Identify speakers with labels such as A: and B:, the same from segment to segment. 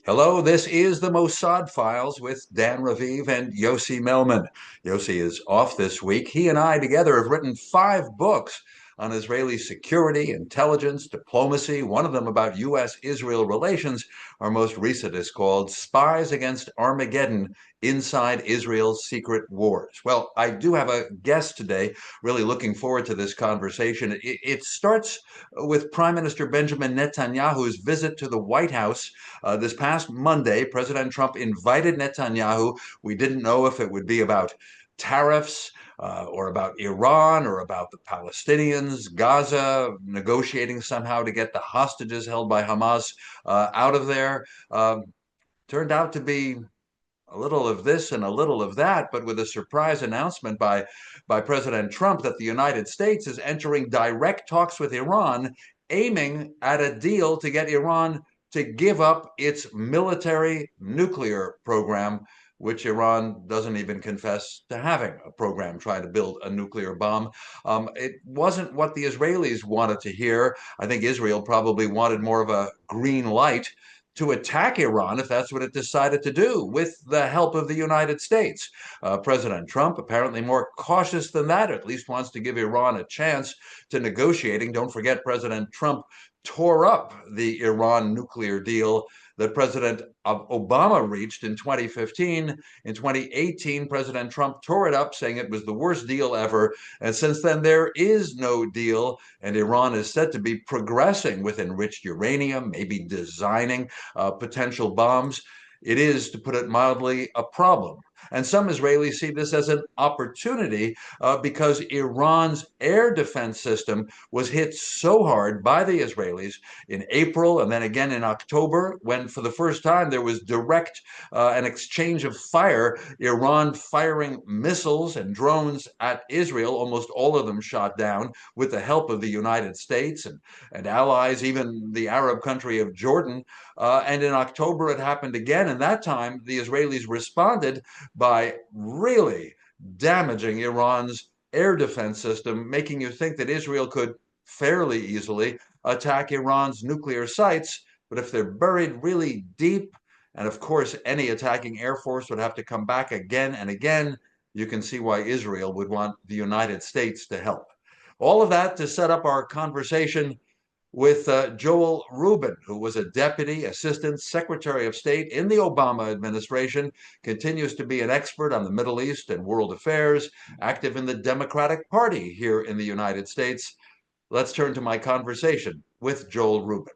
A: Hello, this is the Mossad Files with Dan Raviv and Yossi Melman. Yossi is off this week. He and I together have written 5 books on Israeli security, intelligence, diplomacy, one of them about U.S.-Israel relations. Our most recent is called Spies Against Armageddon, Inside Israel's Secret Wars. Well, I do have a guest today, really looking forward to this conversation. It starts with Prime Minister Benjamin Netanyahu's visit to the White House this past Monday. President Trump invited Netanyahu. We didn't know if it would be about tariffs or about Iran or about the Palestinians, Gaza, negotiating somehow to get the hostages held by Hamas out of there. Turned out to be a little of this and a little of that, but with a surprise announcement by President Trump that the United States is entering direct talks with Iran, aiming at a deal to get Iran to give up its military nuclear program, which Iran doesn't even confess to having a program trying to build a nuclear bomb. It wasn't what the Israelis wanted to hear. I think Israel probably wanted more of a green light to attack Iran if that's what it decided to do, with the help of the United States. President Trump, apparently more cautious than that, at least wants to give Iran a chance to negotiating. Don't forget, President Trump tore up the Iran nuclear deal that President Obama reached in 2015. In 2018, President Trump tore it up, saying it was the worst deal ever. And since then, there is no deal. And Iran is said to be progressing with enriched uranium, maybe designing potential bombs. It is, to put it mildly, a problem. And some Israelis see this as an opportunity because Iran's air defense system was hit so hard by the Israelis in April and then again in October, when for the first time there was direct an exchange of fire, Iran firing missiles and drones at Israel, almost all of them shot down with the help of the United States and allies, even the Arab country of Jordan. And in October, it happened again. And that time, the Israelis responded by really damaging Iran's air defense system, making you think that Israel could fairly easily attack Iran's nuclear sites. But if they're buried really deep, and of course, any attacking Air Force would have to come back again and again, you can see why Israel would want the United States to help. All of that to set up our conversation with Joel Rubin, who was a deputy assistant secretary of state in the Obama administration, continues to be an expert on the Middle East and world affairs, active in the Democratic Party here in the United States. Let's turn to my conversation with Joel Rubin.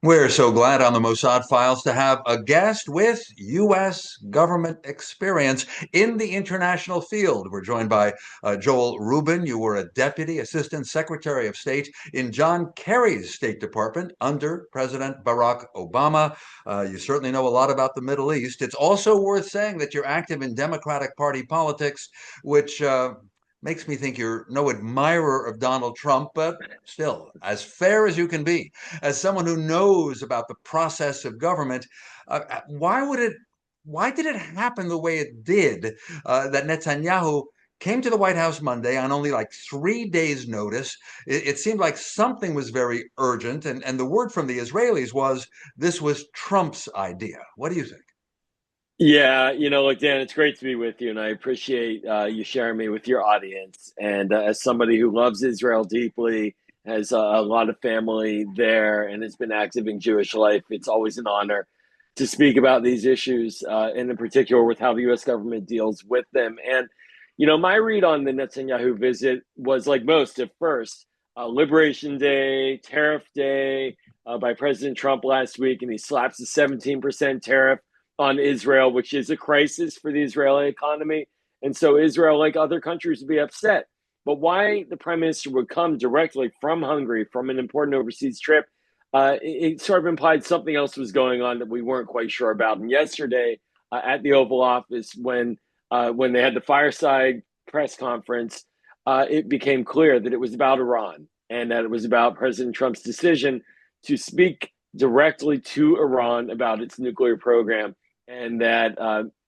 A: We're so glad on the Mossad Files to have a guest with U.S. government experience in the international field. We're joined by Joel Rubin. You were a Deputy Assistant Secretary of State in John Kerry's State Department under President Barack Obama. You certainly know a lot about the Middle East. It's also worth saying that you're active in Democratic Party politics, which makes me think you're no admirer of Donald Trump, but still, as fair as you can be, as someone who knows about the process of government, why would it? Why did it happen the way it did? That Netanyahu came to the White House Monday on only like 3 days' notice. It seemed like something was very urgent, and the word from the Israelis was this was Trump's idea. What do you think?
B: Yeah, look, Dan, it's great to be with you, and I appreciate you sharing me with your audience. And as somebody who loves Israel deeply, has a lot of family there, and has been active in Jewish life, it's always an honor to speak about these issues, and in particular with how the U.S. government deals with them. And, my read on the Netanyahu visit was like most at first, Liberation Day, Tariff Day by President Trump last week, and he slaps a 17% tariff on Israel, which is a crisis for the Israeli economy. And so Israel, like other countries, would be upset. But why the prime minister would come directly from Hungary from an important overseas trip, it sort of implied something else was going on that we weren't quite sure about. And yesterday at the Oval Office, when they had the fireside press conference, it became clear that it was about Iran and that it was about President Trump's decision to speak directly to Iran about its nuclear program, and that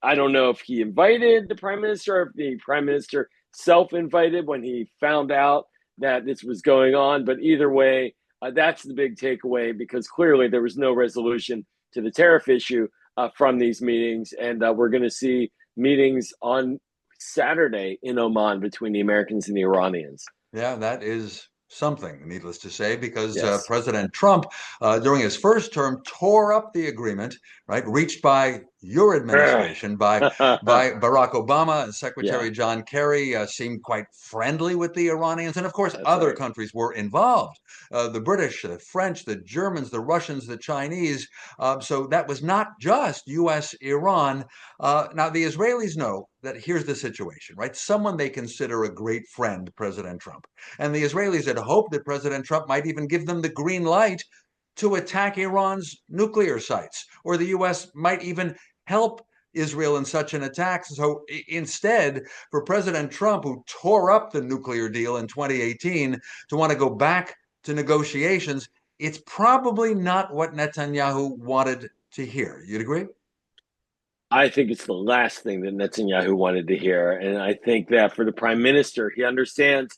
B: I don't know if he invited the prime minister or if the prime minister self-invited when he found out that this was going on. But either way, that's the big takeaway, because clearly there was no resolution to the tariff issue from these meetings. And we're going to see meetings on Saturday in Oman between the Americans and the Iranians.
A: Yeah, that is something, needless to say, because
B: Yes.
A: President Trump, during his first term, tore up the agreement, right, reached by your administration, by Barack Obama.
B: Yeah,
A: Secretary John Kerry seemed quite friendly with the Iranians, and of course,
B: that's
A: other
B: right.
A: countries were involved: the British, the French, the Germans, the Russians, the Chinese. So that was not just U.S. Iran. Now, the Israelis know that here's the situation, right? Someone they consider a great friend, President Trump. And the Israelis had hoped that President Trump might even give them the green light to attack Iran's nuclear sites, or the U.S. might even help Israel in such an attack. So instead, for President Trump, who tore up the nuclear deal in 2018, to want to go back to negotiations, it's probably not what Netanyahu wanted to hear. You'd agree?
B: I think it's the last thing that Netanyahu wanted to hear. And I think that for the prime minister, he understands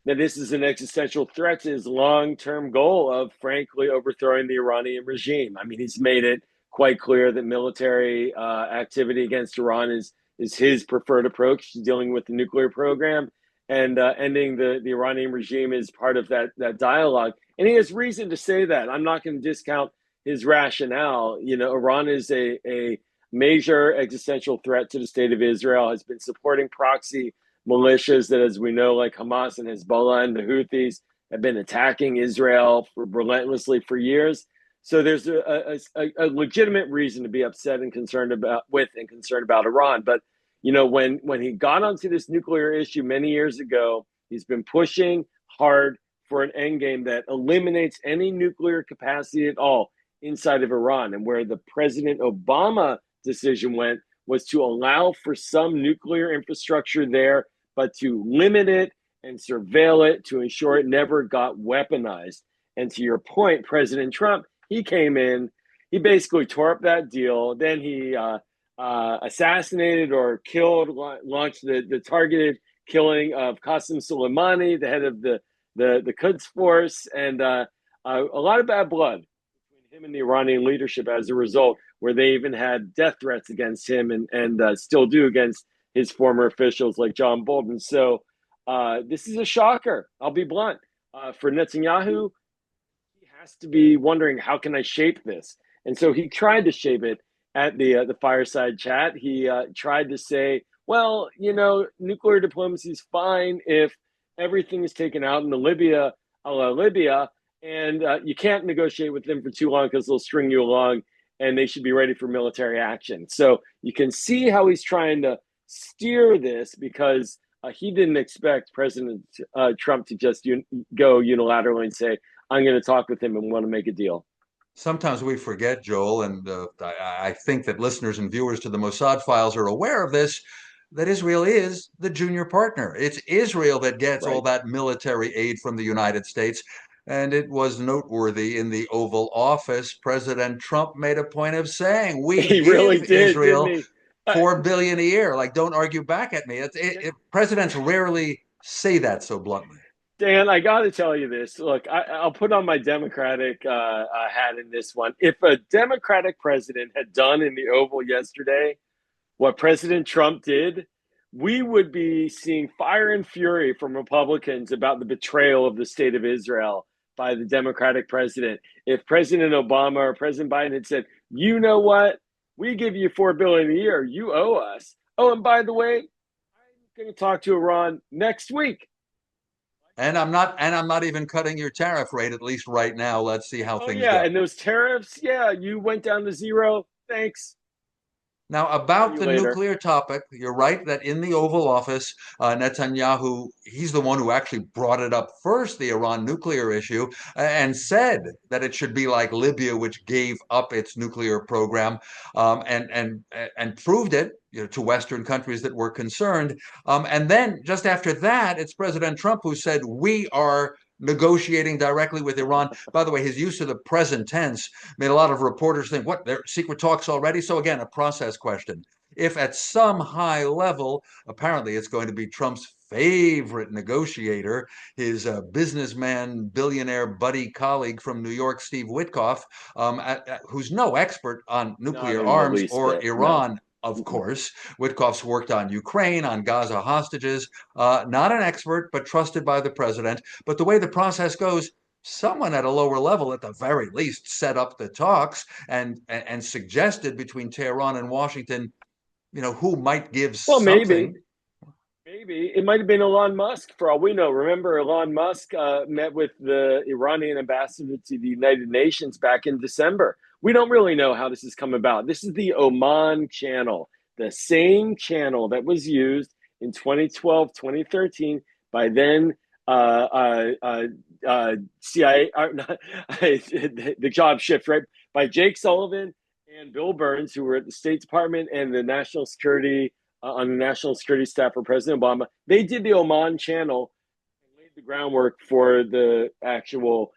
B: that this is an existential threat to his long term goal of, frankly, overthrowing the Iranian regime. I mean, he's made it quite clear that military activity against Iran is his preferred approach to dealing with the nuclear program. And ending the Iranian regime is part of that dialogue. And he has reason to say that. I'm not going to discount his rationale. You know, Iran is a major existential threat to the state of Israel, has been supporting proxy militias that, as we know, like Hamas and Hezbollah and the Houthis, have been attacking Israel relentlessly for years. So there's a legitimate reason to be upset and concerned about Iran. But you know, when he got onto this nuclear issue many years ago, he's been pushing hard for an endgame that eliminates any nuclear capacity at all inside of Iran. And where the President Obama decision went was to allow for some nuclear infrastructure there, but to limit it and surveil it to ensure it never got weaponized. And to your point, President Trump, he came in, he basically tore up that deal. Then he assassinated or killed, launched the targeted killing of Qasem Soleimani, the head of the Quds force, and a lot of bad blood between him and the Iranian leadership as a result, where they even had death threats against him and still do against his former officials like John Bolton. So this is a shocker. I'll be blunt. For Netanyahu, he has to be wondering, how can I shape this? And so he tried to shape it at the fireside chat. He tried to say, well, you know, nuclear diplomacy is fine if everything is taken out in the Libya, a la Libya, and you can't negotiate with them for too long because they'll string you along and they should be ready for military action. So you can see how he's trying to steer this, because he didn't expect President Trump to just go unilaterally and say, I'm going to talk with him and want to make a deal.
A: Sometimes we forget, Joel, and I think that listeners and viewers to the Mossad Files are aware of this, that Israel is the junior partner. It's Israel that gets all
B: Right.
A: that military aid from the United States. And it was noteworthy in the Oval Office, President Trump made a point of saying, we
B: He really
A: give
B: did, didn't
A: Israel
B: he?
A: $4 billion a year. Like, don't argue back at me. Presidents rarely say that so bluntly.
B: Dan, I got to tell you this. Look, I'll put on my Democratic hat in this one. If a Democratic president had done in the Oval yesterday what President Trump did, we would be seeing fire and fury from Republicans about the betrayal of the state of Israel by the Democratic president. If President Obama or President Biden had said, you know what, we give you $4 billion a year, you owe us. Oh, and by the way, I'm going to talk to Iran next week.
A: And I'm not even cutting your tariff rate, at least right now. Let's see how
B: Oh
A: things
B: yeah,
A: go.
B: and those tariffs, yeah, you went down to zero. Thanks.
A: Now,
B: See
A: about
B: you
A: the
B: later.
A: nuclear topic, you're right that in the Oval Office, Netanyahu, he's the one who actually brought it up first, the Iran nuclear issue, and said that it should be like Libya, which gave up its nuclear program, and proved it, you know, to Western countries that were concerned. And then just after that, it's President Trump who said, we are negotiating directly with Iran. By the way, his use of the present tense made a lot of reporters think, what, they're secret talks already? So again, a process question. If at some high level, apparently it's going to be Trump's favorite negotiator, his businessman, billionaire buddy colleague from New York, Steve Witkoff, who's no expert on
B: Not
A: nuclear
B: in the
A: arms
B: least
A: or
B: bit. No.
A: Iran. Of course, Witkoff's worked on Ukraine, on Gaza hostages, not an expert, but trusted by the president. But the way the process goes, someone at a lower level, at the very least, set up the talks and suggested between Tehran and Washington, who might give
B: Well, maybe.
A: something.
B: Maybe it might have been Elon Musk, for all we know. Remember, Elon Musk met with the Iranian ambassador to the United Nations back in December. We don't really know how this has come about. This is the Oman channel, the same channel that was used in 2012, 2013 by then CIA, the job shift, right? By Jake Sullivan and Bill Burns, who were at the State Department and the National Security on the national security staff for President Obama. They did the Oman channel and laid the groundwork for the actual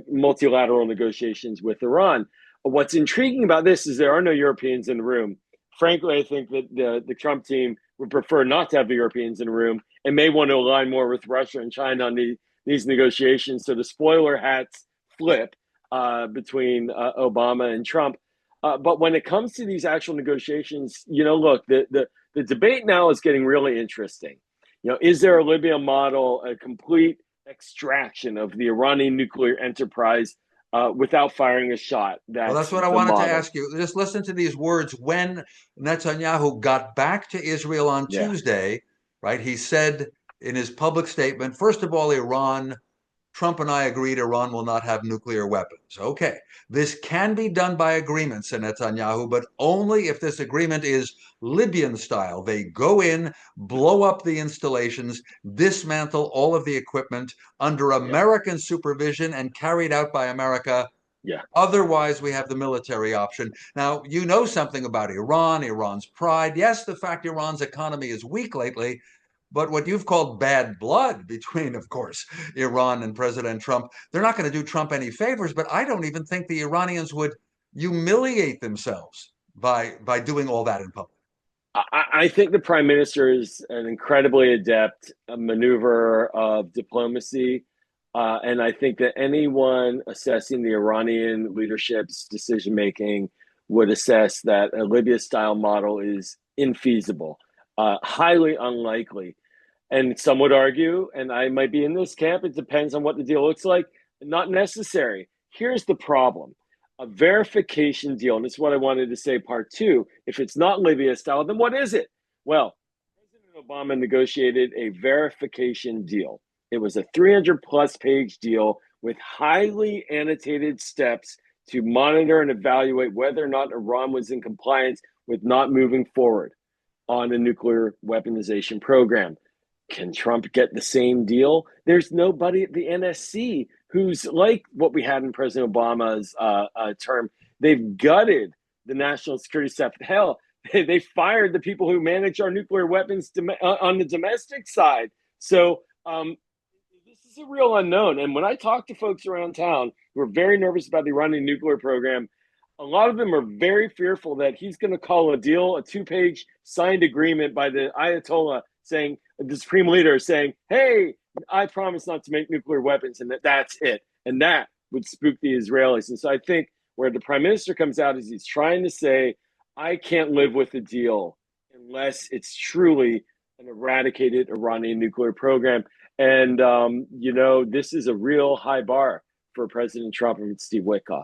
B: multilateral negotiations with Iran. What's intriguing about this is there are no Europeans in the room. Frankly, I think that the Trump team would prefer not to have the Europeans in the room and may want to align more with Russia and China on these negotiations. So the spoiler hats flip between Obama and Trump. But when it comes to these actual negotiations, look, the debate now is getting really interesting. Is there a Libya model, a complete extraction of the Iranian nuclear enterprise without firing a shot?
A: Well, that's what I wanted to ask you. Just listen to these words. When Netanyahu got back to Israel on Tuesday, right, he said in his public statement, first of all, Trump and I agreed Iran will not have nuclear weapons. Okay, this can be done by agreement, said Netanyahu, but only if this agreement is Libyan style. They go in, blow up the installations, dismantle all of the equipment under American supervision and carried out by America.
B: Yeah.
A: Otherwise, we have the military option. Now, you know something about Iran, Iran's pride. Yes, the fact Iran's economy is weak lately, but what you've called bad blood between, of course, Iran and President Trump, they're not going to do Trump any favors, but I don't even think the Iranians would humiliate themselves by doing all that in public.
B: I think the prime minister is an incredibly adept maneuverer of diplomacy. And I think that anyone assessing the Iranian leadership's decision making would assess that a Libya style model is infeasible, highly unlikely. And some would argue, and I might be in this camp, it depends on what the deal looks like, not necessary. Here's the problem. A verification deal, and this is what I wanted to say, part two. If it's not Libya style, then what is it? Well, President Obama negotiated a verification deal. It was a 300-plus page deal with highly annotated steps to monitor and evaluate whether or not Iran was in compliance with not moving forward on a nuclear weaponization program. Can Trump get the same deal? There's nobody at the NSC who's like what we had in President Obama's term. They've gutted the national security staff. Hell, they fired the people who manage our nuclear weapons on the domestic side. So this is a real unknown. And when I talk to folks around town who are very nervous about the Iranian nuclear program, a lot of them are very fearful that he's going to call a deal, a 2-page signed agreement by the Ayatollah saying, the supreme leader saying, hey, I promise not to make nuclear weapons, and that's it. And that would spook the Israelis. And so I think where the prime minister comes out is he's trying to say, I can't live with the deal unless it's truly an eradicated Iranian nuclear program. And, this is a real high bar for President Trump and Steve Witkoff.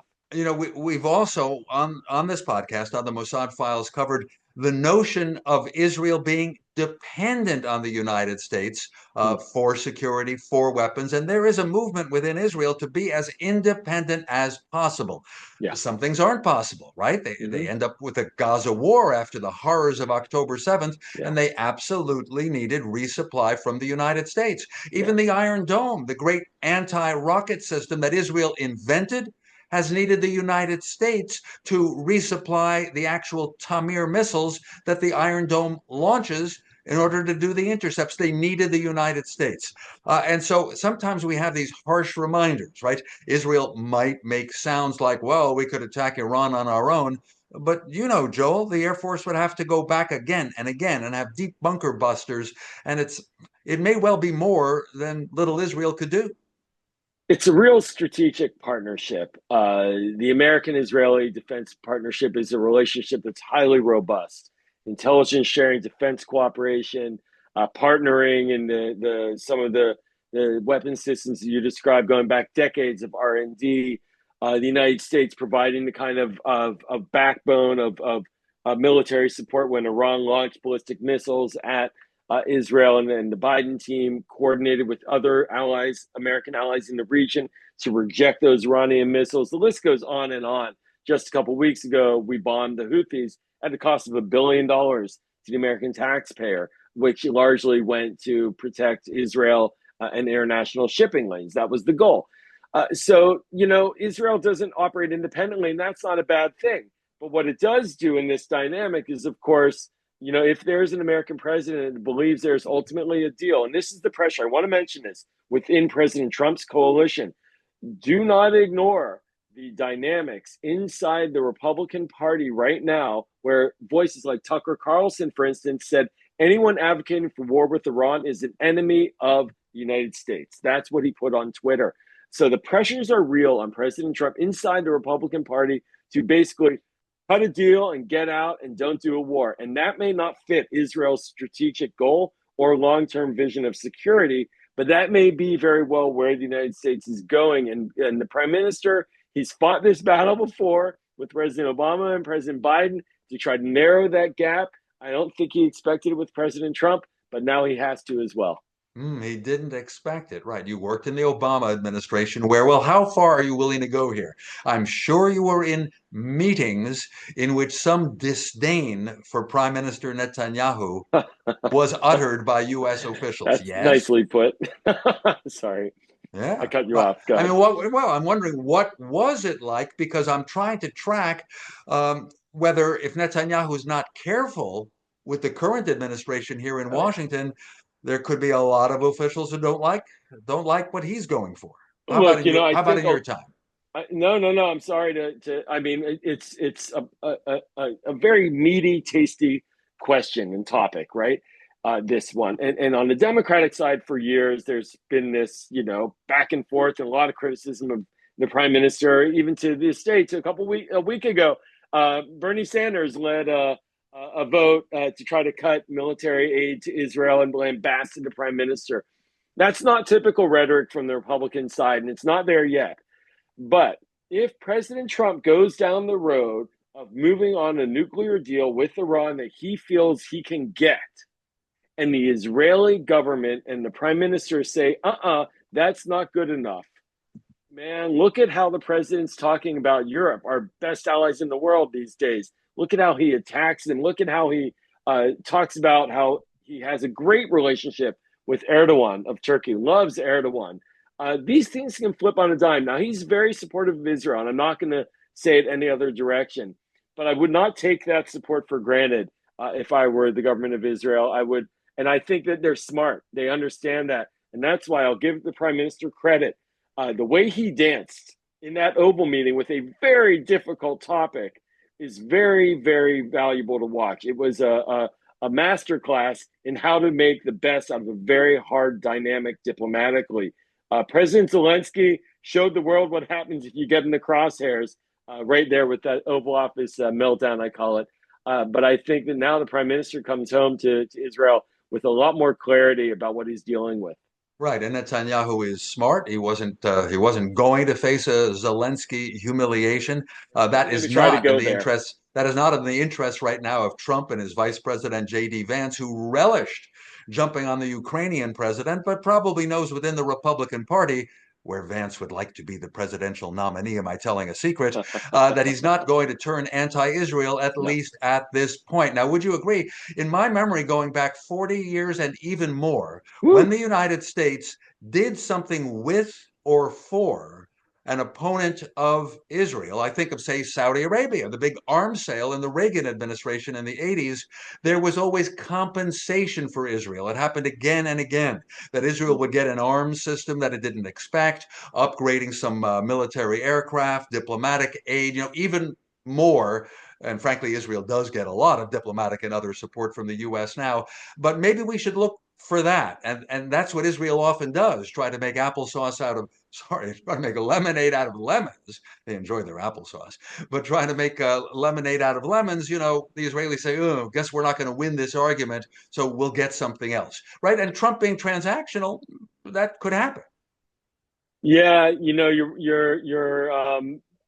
A: We've also on this podcast, on the Mossad Files, covered the notion of Israel being dependent on the United States for security, for weapons. And there is a movement within Israel to be as independent as possible. Yeah. Some things aren't possible, right? They end up with a Gaza war after the horrors of October 7th, and they absolutely needed resupply from the United States. Even the Iron Dome, the great anti-rocket system that Israel invented, has needed the United States to resupply the actual Tamir missiles that the Iron Dome launches in order to do the intercepts. They needed the United States. And so sometimes we have these harsh reminders, right? Israel might make sounds like, well, we could attack Iran on our own. But Joel, the Air Force would have to go back again and again and have deep bunker busters. And it's it may well be more than little Israel could do.
B: It's a real strategic partnership. The American Israeli defense partnership is a relationship that's highly robust. Intelligence sharing, defense cooperation, partnering in some of the weapon systems that you described going back decades of R&D. The United States providing the kind of backbone of military support when Iran launched ballistic missiles at Israel, and the Biden team coordinated with other allies, American allies in the region, to reject those Iranian missiles. The list goes on and on. Just a couple of weeks ago, we bombed the Houthis at the cost of $1 billion to the American taxpayer, which largely went to protect Israel and international shipping lanes. That was the goal. Israel doesn't operate independently, and that's not a bad thing. But what it does do in this dynamic is, of course, if there's an American president that believes there's ultimately a deal, and this is the pressure, I want to mention this, within President Trump's coalition, do not ignore the dynamics inside the Republican Party right now, where voices like Tucker Carlson, for instance, said anyone advocating for war with Iran is an enemy of the United States. That's what he put on Twitter. So the pressures are real on President Trump inside the Republican Party to basically cut a deal and get out and don't do a war. And that may not fit Israel's strategic goal or long-term vision of security, but that may be very well where the United States is going. And the prime minister, he's fought this battle before with President Obama and President Biden to try to narrow that gap. I don't think he expected it with President Trump, but now he has to as well.
A: He didn't expect it, right? You worked in the Obama administration where, well, how far are you willing to go here? I'm sure you were in meetings in which some disdain for Prime Minister Netanyahu was uttered by U.S. officials.
B: That's
A: Yes?
B: nicely put. Sorry.
A: Yeah.
B: I cut you off. Go ahead.
A: I'm wondering, what was it like? Because I'm trying to track whether, if Netanyahu is not careful with the current administration here in Washington, there could be a lot of officials who don't like what he's going for. How
B: Look,
A: how about in your time?
B: No. I'm sorry to. I mean, it's a very meaty, tasty question and topic, right? This one, and on the Democratic side, for years, there's been this, back and forth, and a lot of criticism of the prime minister, even to the states. A week ago, Bernie Sanders led a vote to try to cut military aid to Israel and lambasted the prime minister. That's not typical rhetoric from the Republican side, and it's not there yet. But if President Trump goes down the road of moving on a nuclear deal with Iran that he feels he can get, and the Israeli government and the prime minister say, that's not good enough. Man, look at how the president's talking about Europe, our best allies in the world these days. Look at how he attacks them. Look at how he talks about how he has a great relationship with Erdogan of Turkey, loves Erdogan. These things can flip on a dime. Now, he's very supportive of Israel, and I'm not going to say it any other direction. But I would not take that support for granted if I were the government of Israel. I would, and I think that they're smart. They understand that. And that's why I'll give the prime minister credit. The way he danced in that Oval meeting with a very difficult topic is very, very valuable to watch. It was a masterclass in how to make the best out of a very hard dynamic diplomatically. President Zelensky showed the world what happens if you get in the crosshairs right there with that Oval Office meltdown, I call it. But I think that now the prime minister comes home to Israel with a lot more clarity about what he's dealing with.
A: Right, and Netanyahu is smart. He wasn't going to face a Zelensky humiliation. That is not in the interest. That is not in the interest right now of Trump and his vice president J.D. Vance, who relished jumping on the Ukrainian president, but probably knows within the Republican Party, where Vance would like to be the presidential nominee, am I telling a secret, that he's not going to turn anti-Israel, at least at this point. Now, would you agree? In my memory, going back 40 years and even more, when the United States did something with or for an opponent of Israel, I think of, say, Saudi Arabia, the big arms sale in the Reagan administration in the 80s, there was always compensation for Israel. It happened again and again that Israel would get an arms system that it didn't expect, upgrading some military aircraft, diplomatic aid, even more. And frankly, Israel does get a lot of diplomatic and other support from the U.S. now. But maybe we should look for that. And that's what Israel often does, try to make applesauce out of, sorry, try to make a lemonade out of lemons. They enjoy their applesauce, but trying to make a lemonade out of lemons, the Israelis say, oh, guess we're not going to win this argument, so we'll get something else, right? And Trump being transactional, that could happen.
B: Yeah, you're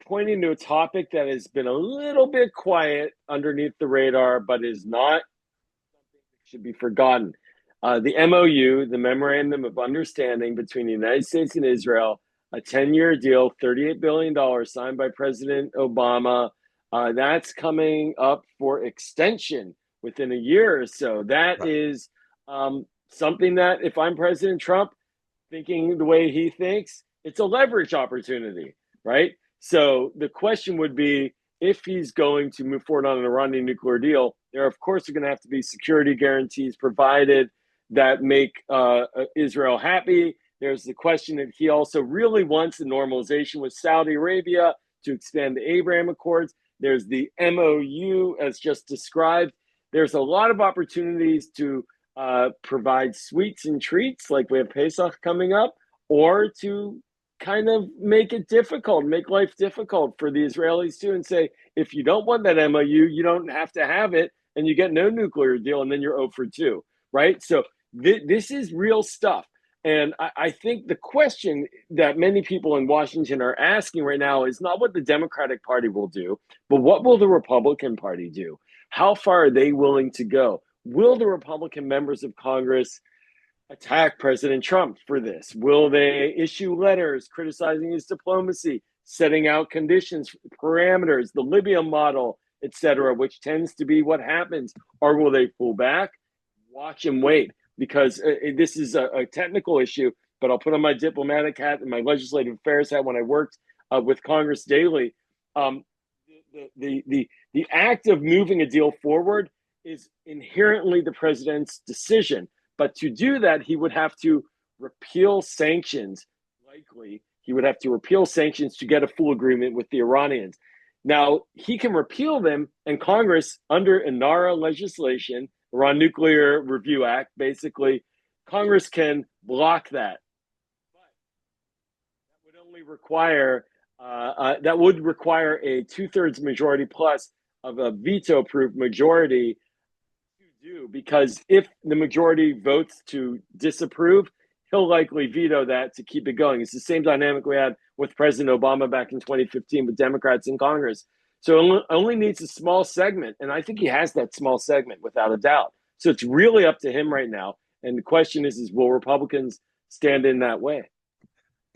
B: pointing to a topic that has been a little bit quiet underneath the radar, but is not something that should be forgotten. The MOU, the Memorandum of Understanding between the United States and Israel, a 10-year deal, $38 billion signed by President Obama. That's coming up for extension within a year or so. That
A: Right.
B: is something that, if I'm President Trump, thinking the way he thinks, it's a leverage opportunity, right? So the question would be, if he's going to move forward on an Iranian nuclear deal, there, of course, are going to have to be security guarantees provided that make Israel happy. There's the question that he also really wants the normalization with Saudi Arabia to expand the Abraham Accords. There's the MOU, as just described. There's a lot of opportunities to provide sweets and treats, like we have Pesach coming up, or to kind of make it difficult, make life difficult for the Israelis too, and say, if you don't want that MOU, you don't have to have it, and you get no nuclear deal, and then you're 0 for 2, right? So this is real stuff. And I think the question that many people in Washington are asking right now is not what the Democratic Party will do, but what will the Republican Party do? How far are they willing to go? Will the Republican members of Congress attack President Trump for this? Will they issue letters criticizing his diplomacy, setting out conditions, parameters, the Libya model, etc., which tends to be what happens? Or will they pull back, watch and wait? Because this is a technical issue, but I'll put on my diplomatic hat and my legislative affairs hat when I worked with Congress daily. The act of moving a deal forward is inherently the president's decision. But to do that, he would have to repeal sanctions. Likely, he would have to repeal sanctions to get a full agreement with the Iranians. Now, he can repeal them, and Congress, under INARA legislation, Iran Nuclear Review Act, basically, Congress can block that. But that would only require a 2/3 majority plus of a veto-proof majority to do, because if the majority votes to disapprove, he'll likely veto that to keep it going. It's the same dynamic we had with President Obama back in 2015 with Democrats in Congress. So it only needs a small segment, and I think he has that small segment without a doubt. So it's really up to him right now. And the question is will Republicans stand in that way?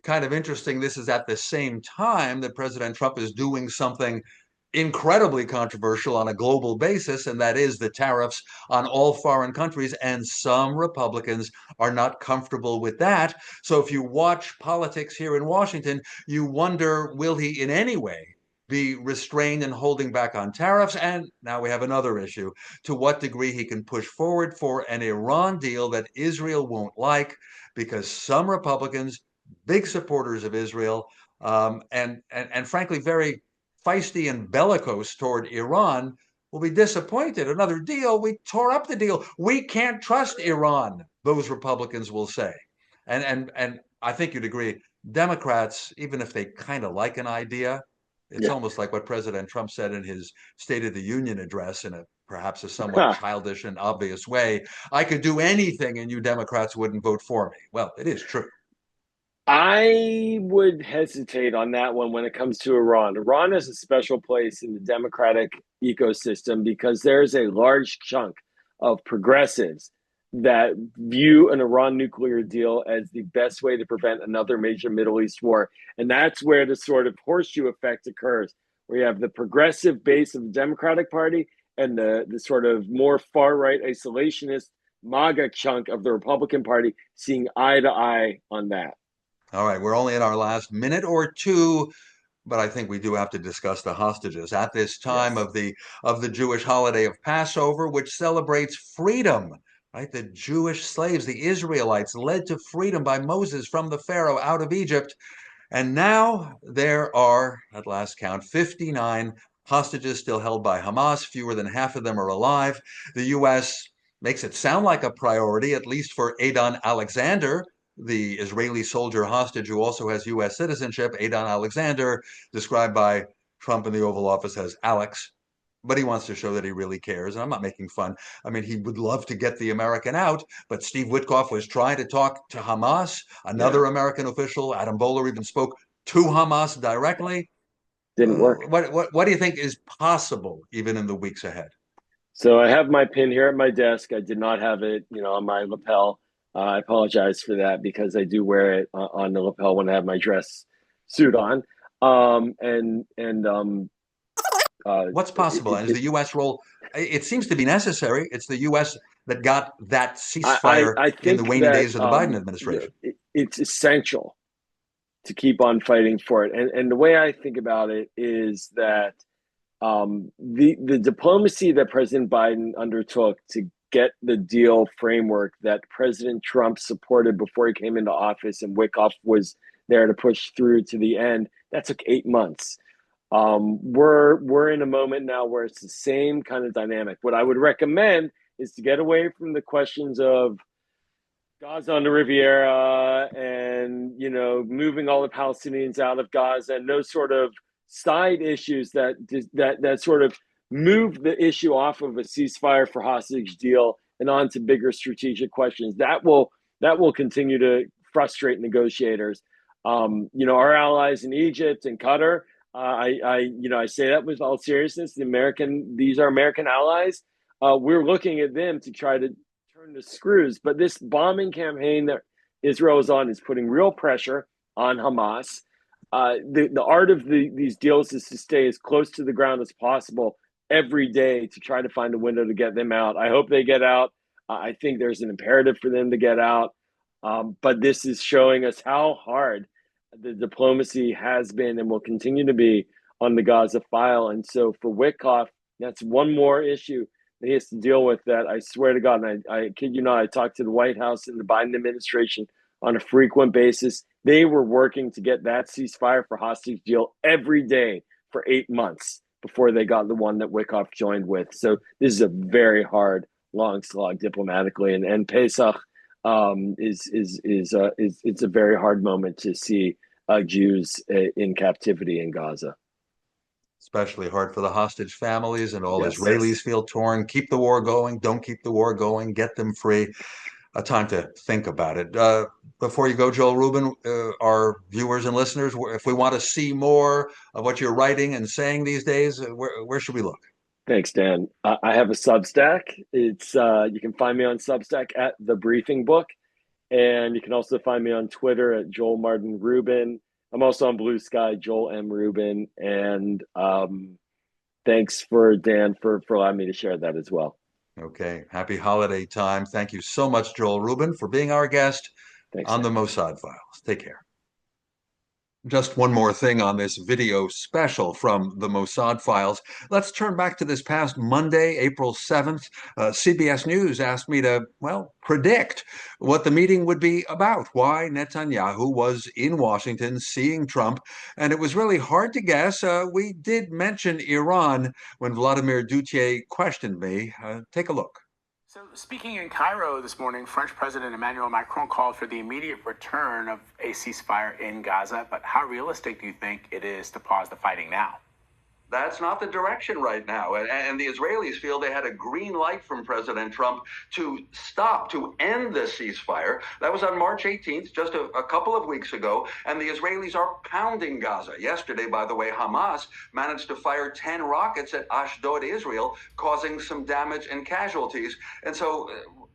A: Kind of interesting. This is at the same time that President Trump is doing something incredibly controversial on a global basis, and that is the tariffs on all foreign countries. And some Republicans are not comfortable with that. So if you watch politics here in Washington, you wonder, will he in any way be restrained and holding back on tariffs? And now we have another issue, to what degree he can push forward for an Iran deal that Israel won't like, because some Republicans, big supporters of Israel, and frankly very feisty and bellicose toward Iran, will be disappointed. Another deal, we tore up the deal. We can't trust Iran, those Republicans will say. And I think you'd agree, Democrats, even if they kind of like an idea, it's
B: Yeah.
A: almost like what President Trump said in his State of the Union address, in a perhaps a somewhat childish and obvious way. I could do anything and you Democrats wouldn't vote for me. Well, it is true.
B: I would hesitate on that one when it comes to Iran. Iran has a special place in the democratic ecosystem because there's a large chunk of progressives that view an Iran nuclear deal as the best way to prevent another major Middle East war. And that's where the sort of horseshoe effect occurs, where you have the progressive base of the Democratic Party and the sort of more far-right isolationist MAGA chunk of the Republican Party seeing eye to eye on that.
A: All right, we're only in our last minute or two, but I think we do have to discuss the hostages at this time
B: Yes.
A: of the Jewish holiday of Passover, which celebrates freedom. Right, the Jewish slaves, the Israelites, led to freedom by Moses from the Pharaoh out of Egypt, and now there are, at last count, 59 hostages still held by Hamas. Fewer than half of them are alive. The U.S. makes it sound like a priority, at least for Adon Alexander, the Israeli soldier hostage who also has U.S. citizenship. Adon Alexander, described by Trump in the Oval Office as Alex, but he wants to show that he really cares. And I'm not making fun. I mean, he would love to get the American out, but Steve Witkoff was trying to talk to Hamas. Another American official, Adam Boehler, even spoke to Hamas directly.
B: Didn't work.
A: What do you think is possible even in the weeks ahead?
B: So I have my pin here at my desk. I did not have it, on my lapel. I apologize for that because I do wear it on the lapel when I have my dress suit on.
A: What's possible? And is the U.S. role? It seems to be necessary. It's the U.S. that got that ceasefire
B: I
A: in the
B: think
A: waning
B: that
A: days of the Biden administration.
B: it's essential to keep on fighting for it. And the way I think about it is that the diplomacy that President Biden undertook to get the deal framework that President Trump supported before he came into office and Wickoff was there to push through to the end, that took 8 months. We're in a moment now where it's the same kind of dynamic. What I would recommend is to get away from the questions of Gaza on the Riviera and moving all the Palestinians out of Gaza and those sort of side issues that sort of move the issue off of a ceasefire for hostage deal and onto bigger strategic questions. That will continue to frustrate negotiators. Our allies in Egypt and Qatar. I say that with all seriousness. These are American allies. We're looking at them to try to turn the screws. But this bombing campaign that Israel is on is putting real pressure on Hamas. The art of these deals is to stay as close to the ground as possible every day to try to find a window to get them out. I hope they get out. I think there's an imperative for them to get out. But this is showing us how hard the diplomacy has been and will continue to be on the Gaza file. And so for Wickoff, that's one more issue that he has to deal with that I swear to God, and I kid you not, I talked to the White House and the Biden administration on a frequent basis. They were working to get that ceasefire for hostage deal every day for 8 months before they got the one that Wickoff joined with. So this is a very hard, long slog diplomatically. And Pesach it's a very hard moment to see Jews in captivity in Gaza.
A: Especially hard for the hostage families, and all
B: Yes.
A: Israelis feel torn. Keep the war going. Don't keep the war going. Get them free. A time to think about it. Before you go, Joel Rubin, our viewers and listeners, if we want to see more of what you're writing and saying these days, where should we look?
B: Thanks, Dan. I have a Substack. It's you can find me on Substack at The Briefing Book, and you can also find me on Twitter at Joel Martin Rubin. I'm also on Blue Sky, Joel M. Rubin, and thanks for Dan for allowing me to share that as well.
A: Okay. Happy holiday time. Thank you so much, Joel Rubin, for being our guest on the Mossad Files. Take care. Just one more thing on this video special from the Mossad Files. Let's turn back to this past Monday, April 7th. CBS News asked me to, predict what the meeting would be about, why Netanyahu was in Washington seeing Trump. And it was really hard to guess. We did mention Iran when Vladimir Duthier questioned me. Take a look.
C: So speaking in Cairo this morning, French President Emmanuel Macron called for the immediate return of a ceasefire in Gaza. But how realistic do you think it is to pause the fighting now?
A: That's not the direction right now. And the Israelis feel they had a green light from President Trump to end the ceasefire. That was on March 18th, just a couple of weeks ago. And the Israelis are pounding Gaza. Yesterday, by the way, Hamas managed to fire 10 rockets at Ashdod, Israel, causing some damage and casualties. And so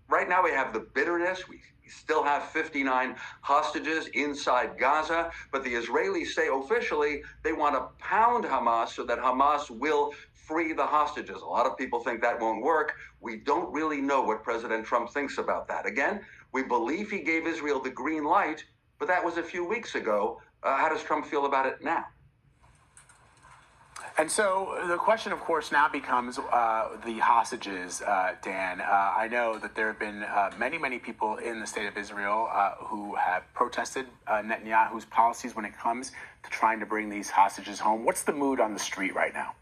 A: right now we have the bitterness. We still have 59 hostages inside Gaza, but the Israelis say officially they want to pound Hamas so that Hamas will free the hostages. A lot of people think that won't work. We don't really know what President Trump thinks about that. Again, we believe he gave Israel the green light, but that was a few weeks ago. How does Trump feel about it now?
C: And so the question, of course, now becomes the hostages, Dan. I know that there have been many people in the state of Israel who have protested Netanyahu's policies when it comes to trying to bring these hostages home. What's the mood on the street right now?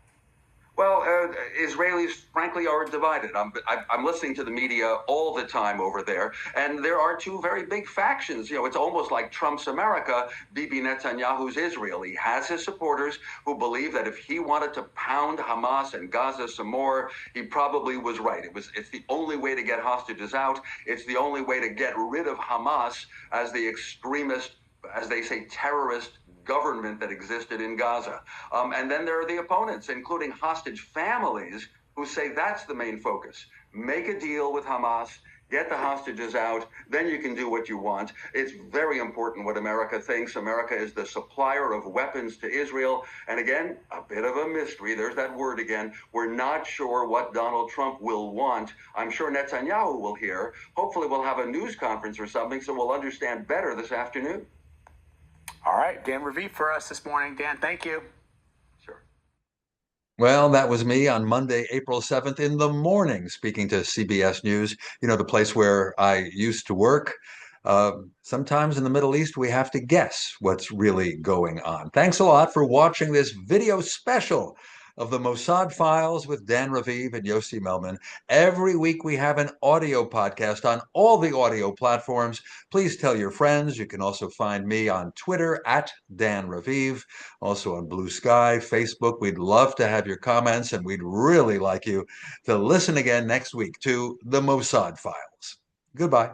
A: Well, Israelis, frankly, are divided. I'm listening to the media all the time over there, and there are two very big factions. It's almost like Trump's America, Bibi Netanyahu's Israel. He has his supporters who believe that if he wanted to pound Hamas and Gaza some more, he probably was right. It's the only way to get hostages out. It's the only way to get rid of Hamas as the extremist, as they say, terrorist government that existed in Gaza. And then there are the opponents, including hostage families, who say that's the main focus. Make a deal with Hamas, get the hostages out, then you can do what you want. It's very important what America thinks. America is the supplier of weapons to Israel. And again, a bit of a mystery. There's that word again. We're not sure what Donald Trump will want. I'm sure Netanyahu will hear. Hopefully we'll have a news conference or something so we'll understand better this afternoon.
C: All right, Dan Raviv for us this morning. Dan, thank you.
A: Sure. Well, that was me on Monday, April 7th in the morning, speaking to CBS News, the place where I used to work. Sometimes in the Middle East, we have to guess what's really going on. Thanks a lot for watching this video special of the Mossad Files with Dan Raviv and Yossi Melman. Every week we have an audio podcast on all the audio platforms. Please tell your friends. You can also find me on Twitter at Dan Raviv, also on Blue Sky, Facebook. We'd love to have your comments, and we'd really like you to listen again next week to the Mossad Files. Goodbye.